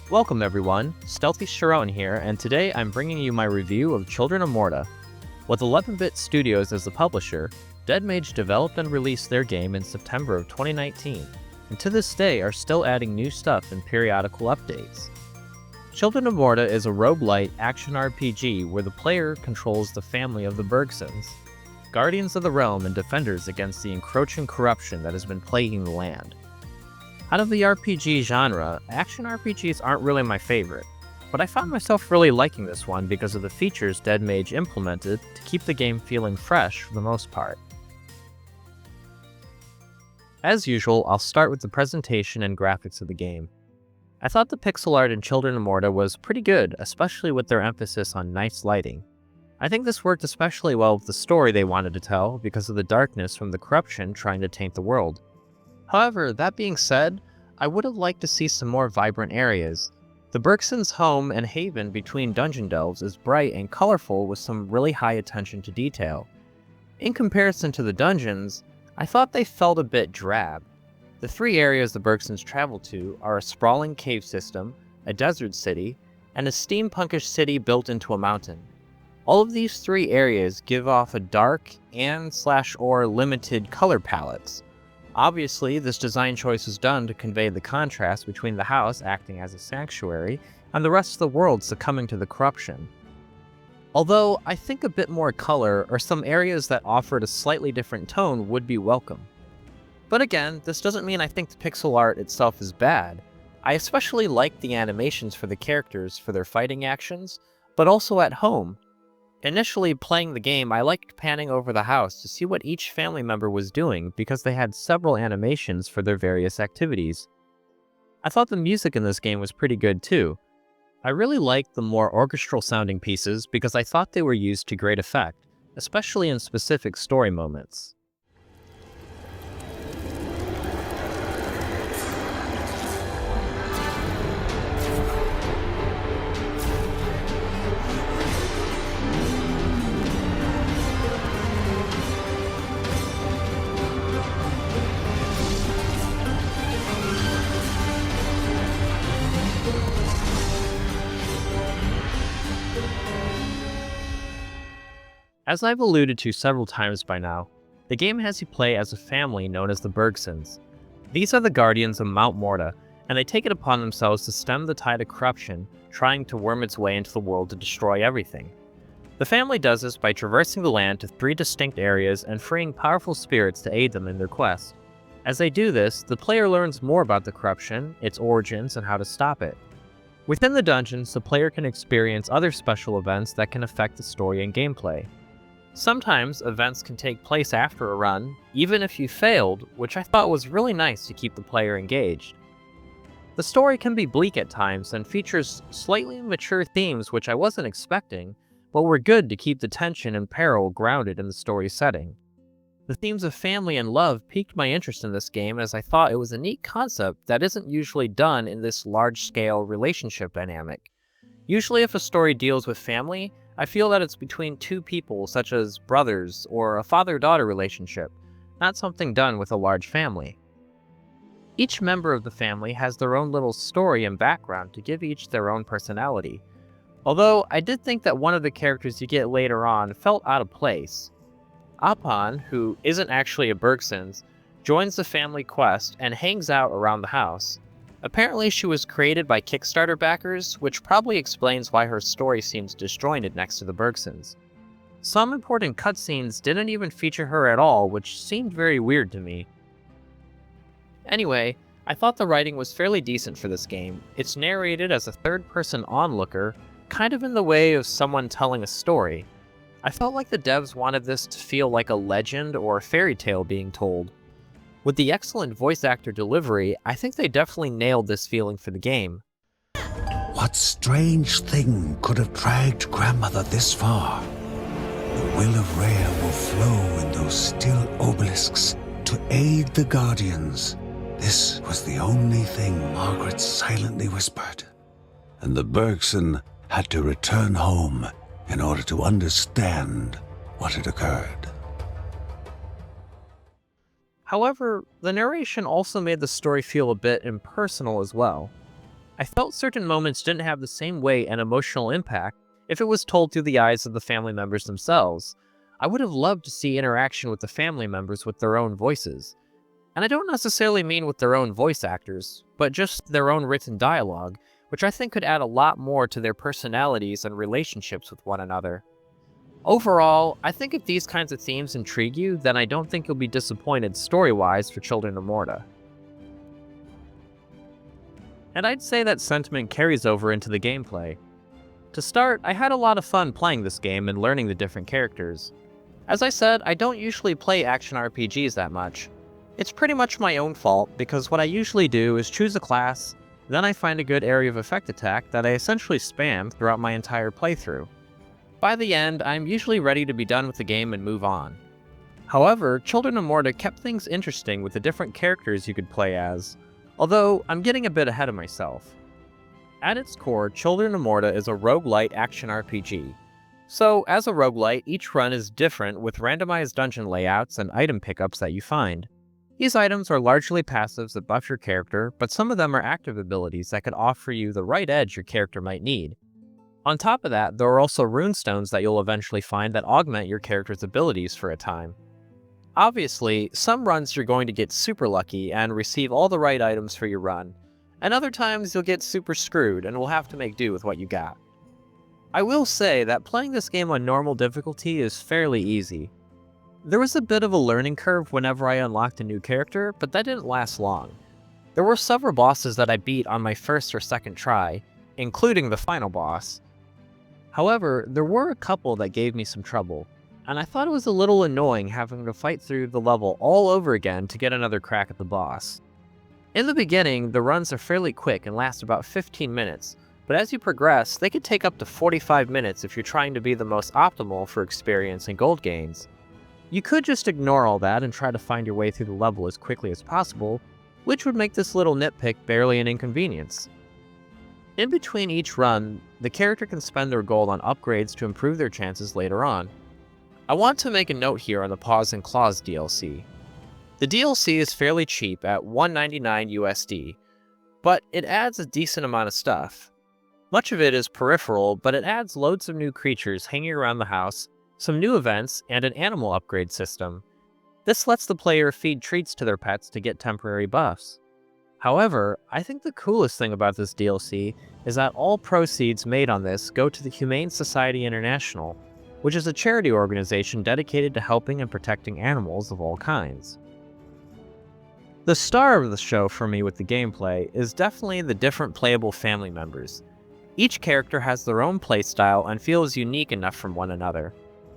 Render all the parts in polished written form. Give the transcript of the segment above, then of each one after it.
Welcome everyone, StealthyShiroean here, and today I'm bringing you my review of Children of Morta. With 11-Bit Studios as the publisher, Dead Mage developed and released their game in September of 2019, and to this day are still adding new stuff and periodical updates. Children of Morta is a roguelike action RPG where the player controls the family of the Bergsons, guardians of the realm and defenders against the encroaching corruption that has been plaguing the land. Out of the RPG genre, action RPGs aren't really my favorite, but I found myself really liking this one because of the features Dead Mage implemented to keep the game feeling fresh for the most part. As usual, I'll start with the presentation and graphics of the game. I thought the pixel art in Children of Morta was pretty good, especially with their emphasis on nice lighting. I think this worked especially well with the story they wanted to tell because of the darkness from the corruption trying to taint the world. However, that being said, I would have liked to see some more vibrant areas. The Bergsons' home and haven between dungeon delves is bright and colorful with some really high attention to detail. In comparison to the dungeons, I thought they felt a bit drab. The three areas the Bergsons travel to are a sprawling cave system, a desert city, and a steampunkish city built into a mountain. All of these three areas give off a dark and/or limited color palettes. Obviously, this design choice was done to convey the contrast between the house acting as a sanctuary and the rest of the world succumbing to the corruption. Although, I think a bit more color or some areas that offered a slightly different tone would be welcome. But again, this doesn't mean I think the pixel art itself is bad. I especially like the animations for the characters for their fighting actions, but also at home. Initially playing the game, I liked panning over the house to see what each family member was doing because they had several animations for their various activities. I thought the music in this game was pretty good too. I really liked the more orchestral sounding pieces because I thought they were used to great effect, especially in specific story moments. As I've alluded to several times by now, the game has you play as a family known as the Bergsons. These are the guardians of Mount Morta, and they take it upon themselves to stem the tide of corruption, trying to worm its way into the world to destroy everything. The family does this by traversing the land to 3 distinct areas and freeing powerful spirits to aid them in their quest. As they do this, the player learns more about the corruption, its origins, and how to stop it. Within the dungeons, the player can experience other special events that can affect the story and gameplay. Sometimes events can take place after a run, even if you failed, which I thought was really nice to keep the player engaged. The story can be bleak at times and features slightly mature themes which I wasn't expecting, but were good to keep the tension and peril grounded in the story setting. The themes of family and love piqued my interest in this game as I thought it was a neat concept that isn't usually done in this large-scale relationship dynamic. Usually if a story deals with family, I feel that it's between two people such as brothers or a father-daughter relationship, not something done with a large family. Each member of the family has their own little story and background to give each their own personality, although I did think that one of the characters you get later on felt out of place. Apan, who isn't actually a Bergsons, joins the family quest and hangs out around the house. Apparently she was created by Kickstarter backers, which probably explains why her story seems disjointed next to the Bergsons. Some important cutscenes didn't even feature her at all, which seemed very weird to me. Anyway, I thought the writing was fairly decent for this game. It's narrated as a third-person onlooker, kind of in the way of someone telling a story. I felt like the devs wanted this to feel like a legend or a fairy tale being told. With the excellent voice actor delivery, I think they definitely nailed this feeling for the game. What strange thing could have dragged Grandmother this far? The will of Rhea will flow in those still obelisks to aid the Guardians. This was the only thing Margaret silently whispered. And the Bergson had to return home in order to understand what had occurred. However, the narration also made the story feel a bit impersonal as well. I felt certain moments didn't have the same weight and emotional impact if it was told through the eyes of the family members themselves. I would have loved to see interaction with the family members with their own voices. And I don't necessarily mean with their own voice actors, but just their own written dialogue, which I think could add a lot more to their personalities and relationships with one another. Overall, I think if these kinds of themes intrigue you, then I don't think you'll be disappointed story-wise for Children of Morta. And I'd say that sentiment carries over into the gameplay. To start, I had a lot of fun playing this game and learning the different characters. As I said, I don't usually play action RPGs that much. It's pretty much my own fault, because what I usually do is choose a class, then I find a good area of effect attack that I essentially spam throughout my entire playthrough. By the end, I'm usually ready to be done with the game and move on. However, Children of Morta kept things interesting with the different characters you could play as, although I'm getting a bit ahead of myself. At its core, Children of Morta is a roguelite action RPG. So, as a roguelite, each run is different with randomized dungeon layouts and item pickups that you find. These items are largely passives that buff your character, but some of them are active abilities that could offer you the right edge your character might need. On top of that, there are also runestones that you'll eventually find that augment your character's abilities for a time. Obviously, some runs you're going to get super lucky and receive all the right items for your run, and other times you'll get super screwed and will have to make do with what you got. I will say that playing this game on normal difficulty is fairly easy. There was a bit of a learning curve whenever I unlocked a new character, but that didn't last long. There were several bosses that I beat on my first or second try, including the final boss. However, there were a couple that gave me some trouble, and I thought it was a little annoying having to fight through the level all over again to get another crack at the boss. In the beginning, the runs are fairly quick and last about 15 minutes, but as you progress, they could take up to 45 minutes if you're trying to be the most optimal for experience and gold gains. You could just ignore all that and try to find your way through the level as quickly as possible, which would make this little nitpick barely an inconvenience. In between each run, the character can spend their gold on upgrades to improve their chances later on. I want to make a note here on the Paws and Claws DLC. The DLC is fairly cheap at $1.99 USD, but it adds a decent amount of stuff. Much of it is peripheral, but it adds loads of new creatures hanging around the house, some new events, and an animal upgrade system. This lets the player feed treats to their pets to get temporary buffs. However, I think the coolest thing about this DLC is that all proceeds made on this go to the Humane Society International, which is a charity organization dedicated to helping and protecting animals of all kinds. The star of the show for me with the gameplay is definitely the different playable family members. Each character has their own playstyle and feels unique enough from one another.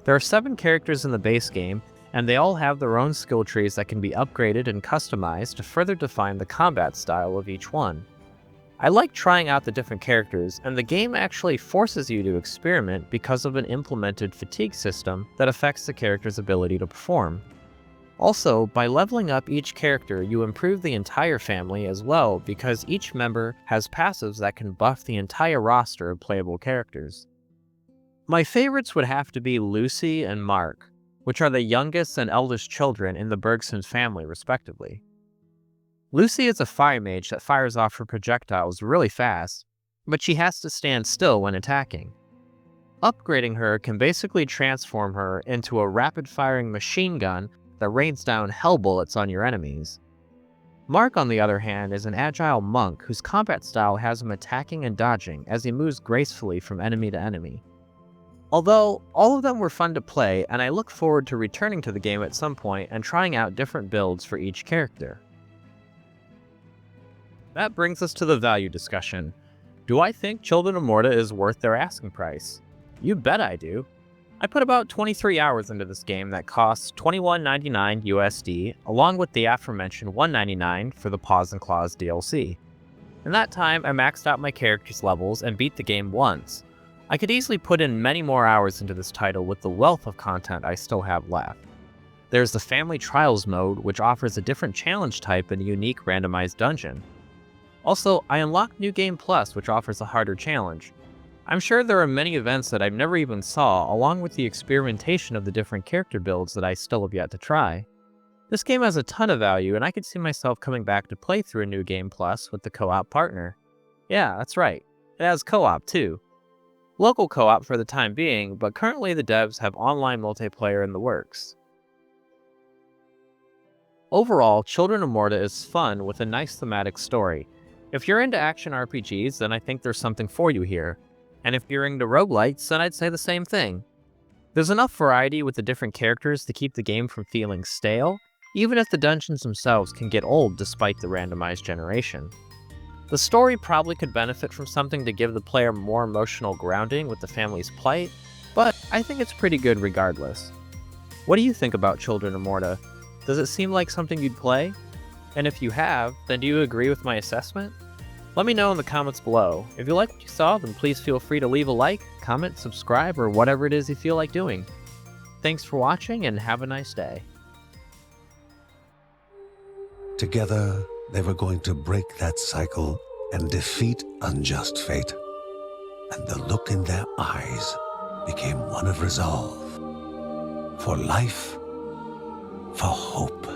There are 7 characters in the base game, and they all have their own skill trees that can be upgraded and customized to further define the combat style of each one. I like trying out the different characters, and the game actually forces you to experiment because of an implemented fatigue system that affects the character's ability to perform. Also, by leveling up each character, you improve the entire family as well because each member has passives that can buff the entire roster of playable characters. My favorites would have to be Lucy and Mark, which are the youngest and eldest children in the Bergsons family, respectively. Lucy is a fire mage that fires off her projectiles really fast, but she has to stand still when attacking. Upgrading her can basically transform her into a rapid-firing machine gun that rains down hell bullets on your enemies. Mark, on the other hand, is an agile monk whose combat style has him attacking and dodging as he moves gracefully from enemy to enemy. Although, all of them were fun to play, and I look forward to returning to the game at some point and trying out different builds for each character. That brings us to the value discussion. Do I think Children of Morta is worth their asking price? You bet I do. I put about 23 hours into this game that costs $21.99 USD, along with the aforementioned $1.99 for the Paws and Claws DLC. In that time, I maxed out my character's levels and beat the game once. I could easily put in many more hours into this title with the wealth of content I still have left. There's the Family Trials mode, which offers a different challenge type and a unique randomized dungeon. Also, I unlocked New Game Plus, which offers a harder challenge. I'm sure there are many events that I've never even saw, along with the experimentation of the different character builds that I still have yet to try. This game has a ton of value, and I could see myself coming back to play through a New Game Plus with the co-op partner. Yeah, that's right. It has co-op too. Local co-op for the time being, but currently the devs have online multiplayer in the works. Overall, Children of Morta is fun with a nice thematic story. If you're into action RPGs, then I think there's something for you here. And if you're into roguelites, then I'd say the same thing. There's enough variety with the different characters to keep the game from feeling stale, even if the dungeons themselves can get old despite the randomized generation. The story probably could benefit from something to give the player more emotional grounding with the family's plight, but I think it's pretty good regardless. What do you think about Children of Morta? Does it seem like something you'd play? And if you have, then do you agree with my assessment? Let me know in the comments below. If you like what you saw, then please feel free to leave a like, comment, subscribe, or whatever it is you feel like doing. Thanks for watching and have a nice day. Together, they were going to break that cycle and defeat unjust fate. And the look in their eyes became one of resolve. For life, for hope.